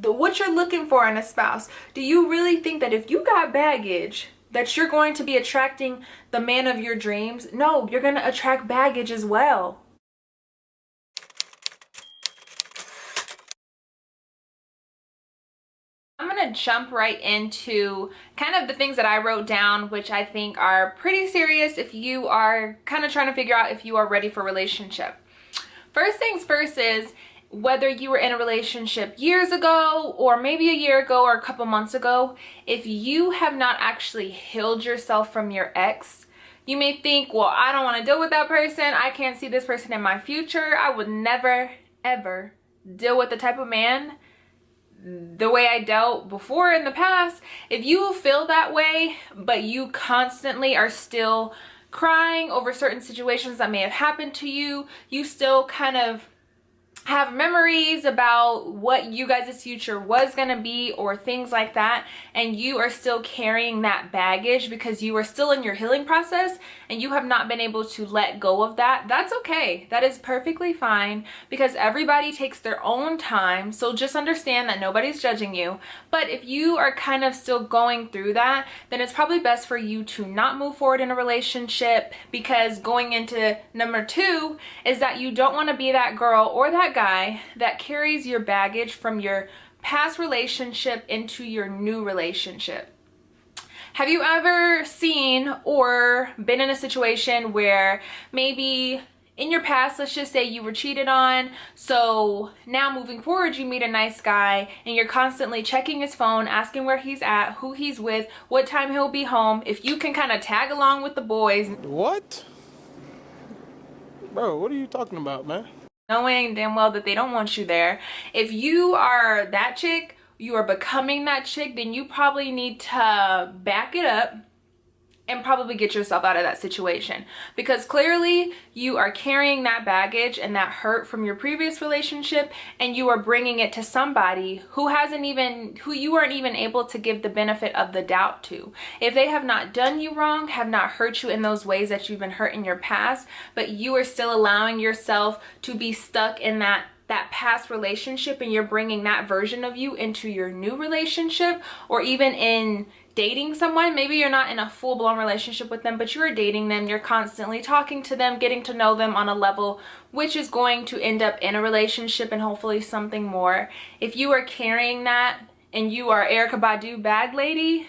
what you're looking for in a spouse. Do you really think that if you got baggage that you're going to be attracting the man of your dreams? No, you're going to attract baggage as well. I'm gonna jump right into kind of the things that I wrote down, which I think are pretty serious if you are kind of trying to figure out if you are ready for a relationship. First things first is, whether you were in a relationship years ago or maybe a year ago or a couple months ago, if you have not actually healed yourself from your ex, you may think, well, I don't want to deal with that person. I can't see this person in my future. I would never, ever deal with the type of man the way I dealt before in the past. If you feel that way, but you constantly are still crying over certain situations that may have happened to you, you still kind of have memories about what you guys' future was going to be or things like that, and you are still carrying that baggage because you are still in your healing process and you have not been able to let go of that, that's okay. That is perfectly fine, because everybody takes their own time. So just understand that nobody's judging you. But if you are kind of still going through that, then it's probably best for you to not move forward in a relationship, because going into number 2 is that you don't want to be that girl or that guy that carries your baggage from your past relationship into your new relationship. Have you ever seen or been in a situation where maybe in your past, let's just say you were cheated on, so now moving forward you meet a nice guy and you're constantly checking his phone, asking where he's at, who he's with, what time he'll be home, if you can kind of tag along with the boys. What? Bro, what are you talking about, man? Knowing damn well that they don't want you there. If you are that chick, you are becoming that chick, then you probably need to back it up and probably get yourself out of that situation, because clearly you are carrying that baggage and that hurt from your previous relationship, and you are bringing it to somebody who you weren't even able to give the benefit of the doubt to. If they have not done you wrong, have not hurt you in those ways that you've been hurt in your past, but you are still allowing yourself to be stuck in that past relationship, and you're bringing that version of you into your new relationship, or even in dating someone. Maybe you're not in a full-blown relationship with them, but you're dating them, you're constantly talking to them, getting to know them on a level which is going to end up in a relationship and hopefully something more. If you are carrying that and you are Erykah Badu bag lady,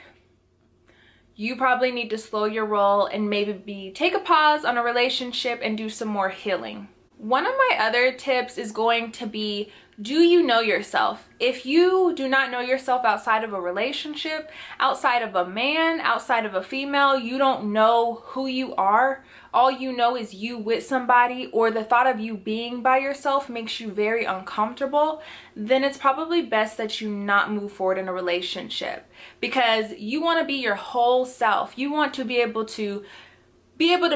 you probably need to slow your roll and maybe take a pause on a relationship and do some more healing. One of my other tips is going to be, do you know yourself? If you do not know yourself outside of a relationship, outside of a man, outside of a female, you don't know who you are. All you know is you with somebody, or the thought of you being by yourself makes you very uncomfortable, then it's probably best that you not move forward in a relationship, because you want to be your whole self. You want to be able to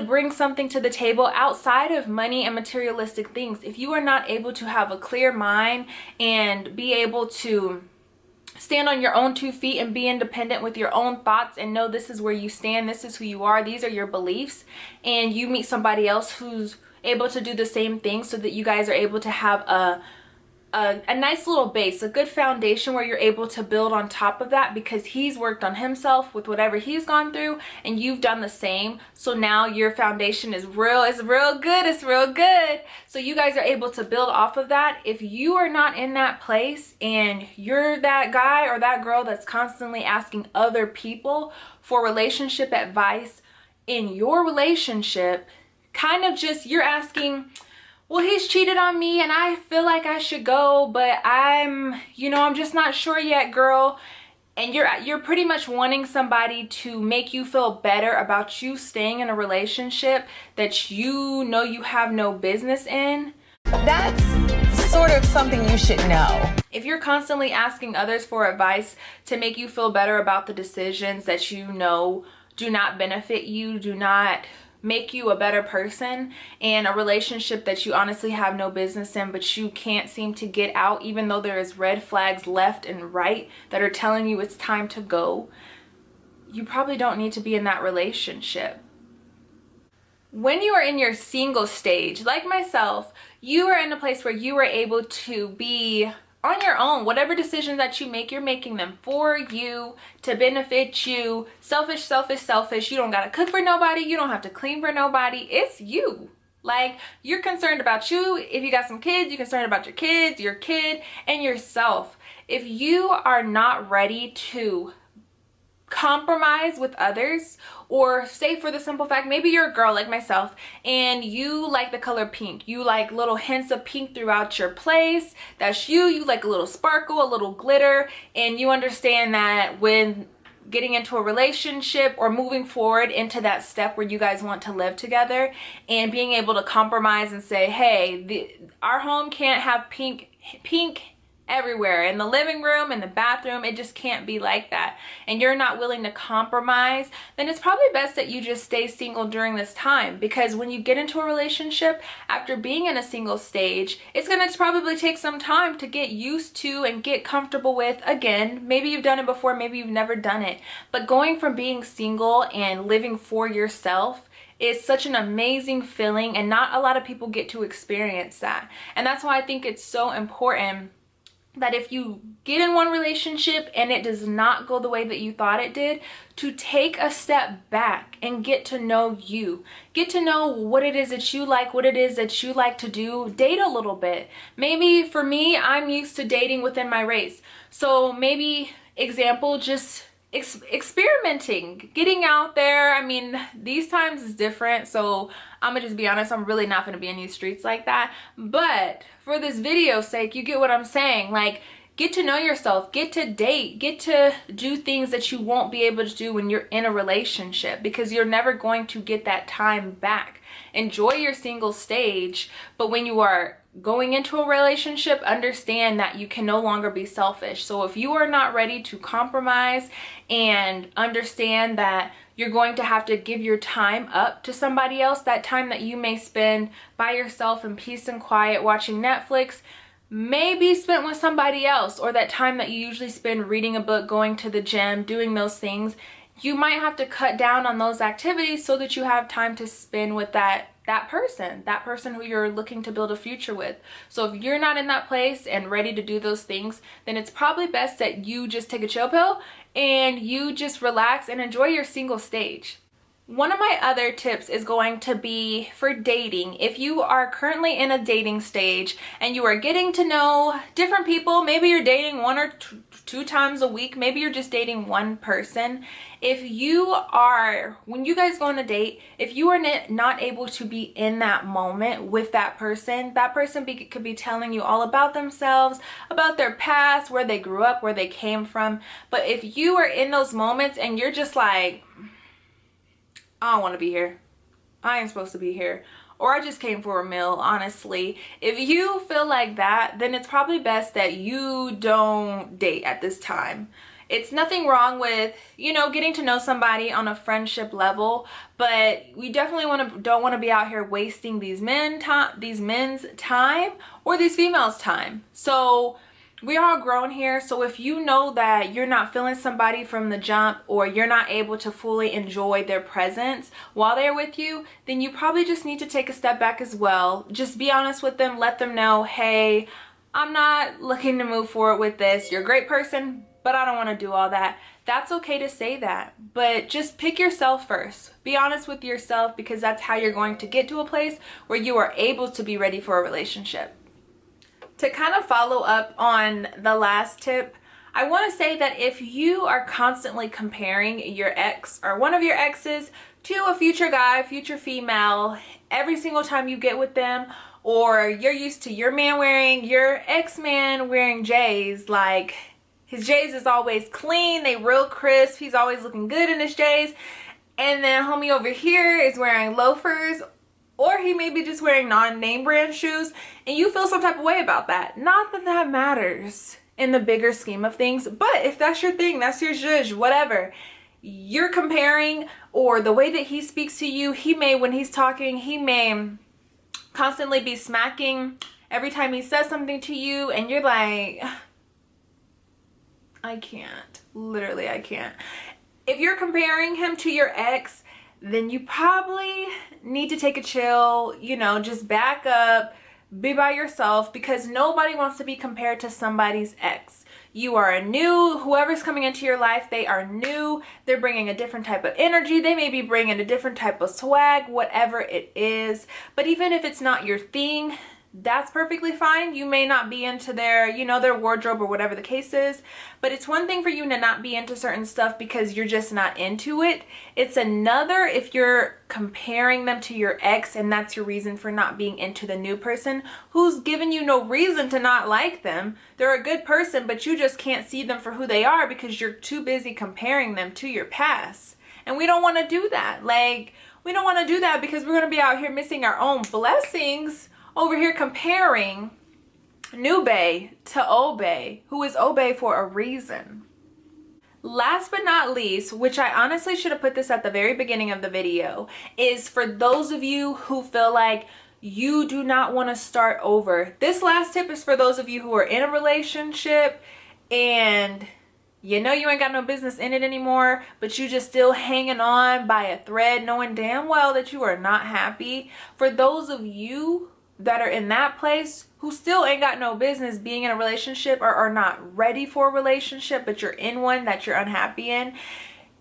bring something to the table outside of money and materialistic things. If you are not able to have a clear mind and be able to stand on your own 2 feet and be independent with your own thoughts and know this is where you stand, this is who you are, these are your beliefs, and you meet somebody else who's able to do the same thing, so that you guys are able to have a nice little base, a good foundation where you're able to build on top of that, because he's worked on himself with whatever he's gone through and you've done the same. So now your foundation is real good. It's real good. So you guys are able to build off of that. If you are not in that place and you're that guy or that girl that's constantly asking other people for relationship advice in your relationship, kind of just, you're asking, well, he's cheated on me and I feel like I should go, but I'm just not sure yet, girl. And you're pretty much wanting somebody to make you feel better about you staying in a relationship that you know you have no business in. That's sort of something you should know. If you're constantly asking others for advice to make you feel better about the decisions that you know do not benefit you, do not make you a better person, and a relationship that you honestly have no business in, but you can't seem to get out, even though there is red flags left and right that are telling you it's time to go, you probably don't need to be in that relationship. When you are in your single stage, like myself, you are in a place where you are able to be on your own. Whatever decisions that you make, you're making them for you, to benefit you. Selfish, selfish, selfish. You don't gotta cook for nobody. You don't have to clean for nobody. It's you. Like, you're concerned about you. If you got some kids, you're concerned about your kids, your kid, and yourself. If you are not ready to compromise with others, or say for the simple fact, maybe you're a girl like myself and you like the color pink, you like little hints of pink throughout your place, that's you like a little sparkle, a little glitter, and you understand that when getting into a relationship or moving forward into that step where you guys want to live together, and being able to compromise and say, hey, our home can't have pink everywhere in the living room, in the bathroom, it just can't be like that, and you're not willing to compromise, then it's probably best that you just stay single during this time. Because when you get into a relationship after being in a single stage, it's going to probably take some time to get used to and get comfortable with. Again, maybe you've done it before, maybe you've never done it, but going from being single and living for yourself is such an amazing feeling, and not a lot of people get to experience that. And that's why I think it's so important that if you get in one relationship and it does not go the way that you thought it did, to take a step back and get to know you. Get to know what it is that you like, what it is that you like to do. Date a little bit. Maybe for me, I'm used to dating within my race. So maybe, example, just experimenting, getting out there. I mean, these times is different, so I'm gonna just be honest, I'm really not gonna be in these streets like that. But for this video's sake, you get what I'm saying. Like, get to know yourself, get to date, get to do things that you won't be able to do when you're in a relationship, because you're never going to get that time back. Enjoy your single stage, but when you are going into a relationship, understand that you can no longer be selfish. So if you are not ready to compromise, and understand that you're going to have to give your time up to somebody else, that time that you may spend by yourself in peace and quiet watching Netflix may be spent with somebody else, or that time that you usually spend reading a book, going to the gym, doing those things, you might have to cut down on those activities so that you have time to spend with that person who you're looking to build a future with. So if you're not in that place and ready to do those things, then it's probably best that you just take a chill pill and you just relax and enjoy your single stage. One of my other tips is going to be for dating. If you are currently in a dating stage and you are getting to know different people, maybe you're dating one or two times a week, maybe you're just dating one person. If you are, when you guys go on a date, if you are not able to be in that moment with that person could be telling you all about themselves, about their past, where they grew up, where they came from. But if you are in those moments and you're just like, I don't want to be here, I ain't supposed to be here, or I just came for a meal, honestly. If you feel like that, then it's probably best that you don't date at this time. It's nothing wrong with, you know, getting to know somebody on a friendship level, but we definitely don't want to be out here wasting these men's time or these females' time. So we're all grown here, so if you know that you're not feeling somebody from the jump, or you're not able to fully enjoy their presence while they're with you, then you probably just need to take a step back as well. Just be honest with them, let them know, hey, I'm not looking to move forward with this. You're a great person, but I don't want to do all that. That's okay to say that, but just pick yourself first. Be honest with yourself, because that's how you're going to get to a place where you are able to be ready for a relationship. To kind of follow up on the last tip, I want to say that if you are constantly comparing your ex or one of your exes to a future guy, future female, every single time you get with them, or you're used to your ex-man wearing J's, like his J's is always clean, they real crisp, he's always looking good in his J's, and then homie over here is wearing loafers, or he may be just wearing non-name brand shoes, and you feel some type of way about that. Not that that matters in the bigger scheme of things, but if that's your thing, that's your zhuzh, whatever. You're comparing, or the way that he speaks to you, when he's talking, he may constantly be smacking every time he says something to you, and you're like, I can't. Literally, I can't. If you're comparing him to your ex, then you probably need to take a chill, you know, just back up, Be by yourself, because nobody wants to be compared to somebody's ex. You are new. Whoever's coming into your life, they are new. They're bringing a different type of energy. They may be bringing a different type of swag, whatever it is. But even if it's not your thing, that's perfectly fine. You may not be into their, their wardrobe or whatever the case is, but it's one thing for you to not be into certain stuff because you're just not into it. It's another if you're comparing them to your ex and that's your reason for not being into the new person who's given you no reason to not like them. They're a good person, but you just can't see them for who they are because you're too busy comparing them to your past. And we don't want to do that. We don't want to do that because we're going to be out here missing our own blessings over here comparing new bae to old bae, who is old bae for a reason. Last but not least, which I honestly should have put this at the very beginning of the video, is for those of you who feel like you do not want to start over. This last tip is for those of you who are in a relationship and you know you ain't got no business in it anymore, but you just still hanging on by a thread, knowing damn well that you are not happy. For those of you that are in that place who still ain't got no business being in a relationship or are not ready for a relationship, but you're in one that you're unhappy in,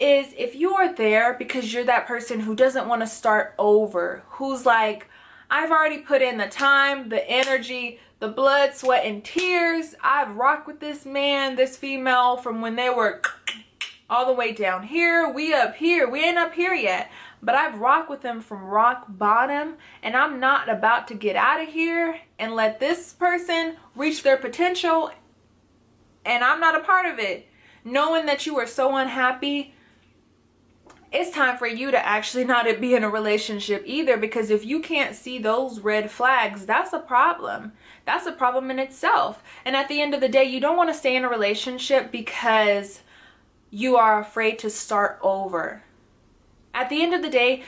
is if you are there because you're that person who doesn't want to start over, who's like, I've already put in the time, the energy, the blood, sweat, and tears. I've rocked with this man, this female from when they were all the way down here. We up here. We ain't up here yet. But I've rocked with them from rock bottom, and I'm not about to get out of here and let this person reach their potential, and I'm not a part of it. Knowing that you are so unhappy, it's time for you to actually not be in a relationship either, because if you can't see those red flags, that's a problem. That's a problem in itself. And at the end of the day, you don't want to stay in a relationship because you are afraid to start over. At the end of the day,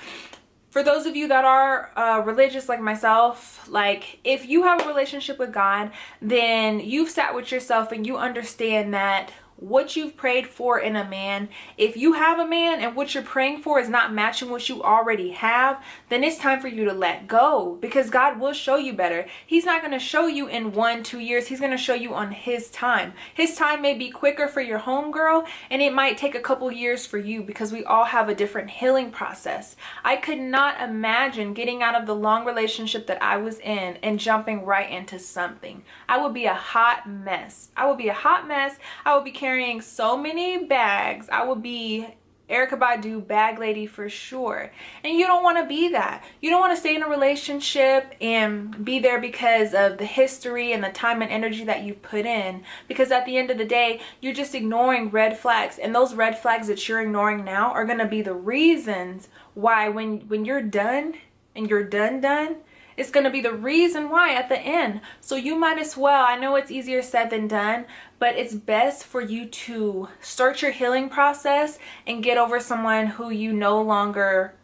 for those of you that are religious like myself, like if you have a relationship with God, then you've sat with yourself and you understand that what you've prayed for in a man, if you have a man and what you're praying for is not matching what you already have, then it's time for you to let go, because God will show you better. He's not going to show you in 1-2 years. He's going to show you on his time. His time may be quicker for your homegirl, and it might take a couple years for you, because we all have a different healing process. I could not imagine getting out of the long relationship that I was in and jumping right into something. I would be a hot mess. I would be a hot mess. I would be carrying so many bags. I would be Erykah Badu bag lady for sure. And you don't want to be that. You don't want to stay in a relationship and be there because of the history and the time and energy that you put in, because at the end of the day, you're just ignoring red flags, and those red flags that you're ignoring now are going to be the reasons why when you're done and you're done, it's going to be the reason why at the end. So you might as well, I know it's easier said than done, but it's best for you to start your healing process and get over someone who no longer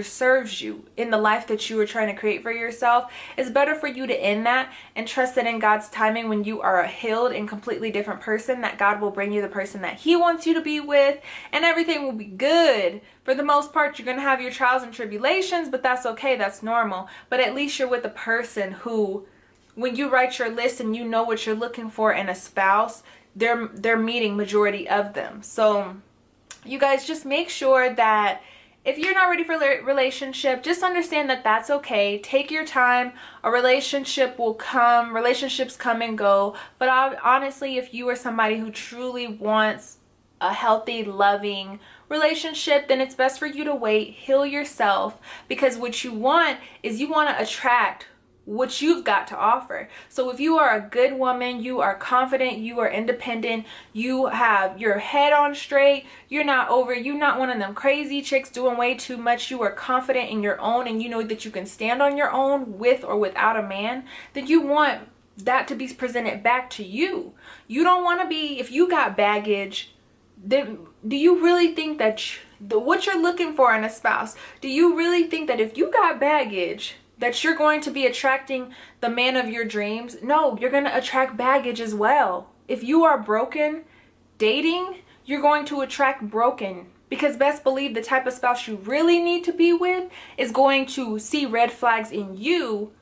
serves you in the life that you were trying to create for yourself. It's better for you to end that and trust that in God's timing, when you are a healed and completely different person, that God will bring you the person that he wants you to be with, and everything will be good. For the most part, you're going to have your trials and tribulations, but that's okay. That's normal. But at least you're with a person who, when you write your list and you know what you're looking for in a spouse, they're meeting majority of them. So you guys just make sure that if you're not ready for a relationship, just understand that that's okay. Take your time. A relationship will come. Relationships come and go. But honestly, if you are somebody who truly wants a healthy, loving relationship, then it's best for you to wait, heal yourself, because what you want is you want to attract what you've got to offer. So if you are a good woman, you are confident, you are independent, you have your head on straight, you're not one of them crazy chicks doing way too much, you are confident in your own and you know that you can stand on your own with or without a man, then you want that to be presented back to you. You don't want to be, if you got baggage, then do you really think that what you're looking for in a spouse, do you really think that if you got baggage that you're going to be attracting the man of your dreams? No, you're going to attract baggage as well. If you are broken dating, you're going to attract broken, because best believe the type of spouse you really need to be with is going to see red flags in you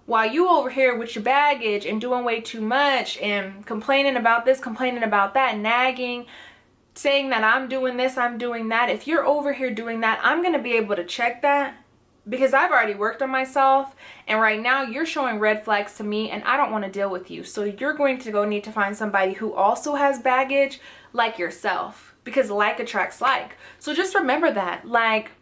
while you over here with your baggage and doing way too much and complaining about this, complaining about that, nagging, saying that I'm doing this, I'm doing that. If you're over here doing that, I'm going to be able to check that because I've already worked on myself, and right now you're showing red flags to me and I don't want to deal with you. So you're going to go need to find somebody who also has baggage like yourself, because like attracts like. So just remember that, like,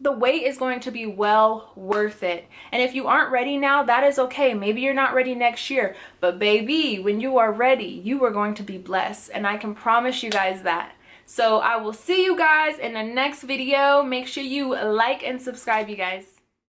the wait is going to be well worth it. And if you aren't ready now, that is okay. Maybe you're not ready next year, but baby, when you are ready, you are going to be blessed, and I can promise you guys that. So I will see you guys in the next video. Make sure you like and subscribe, you guys.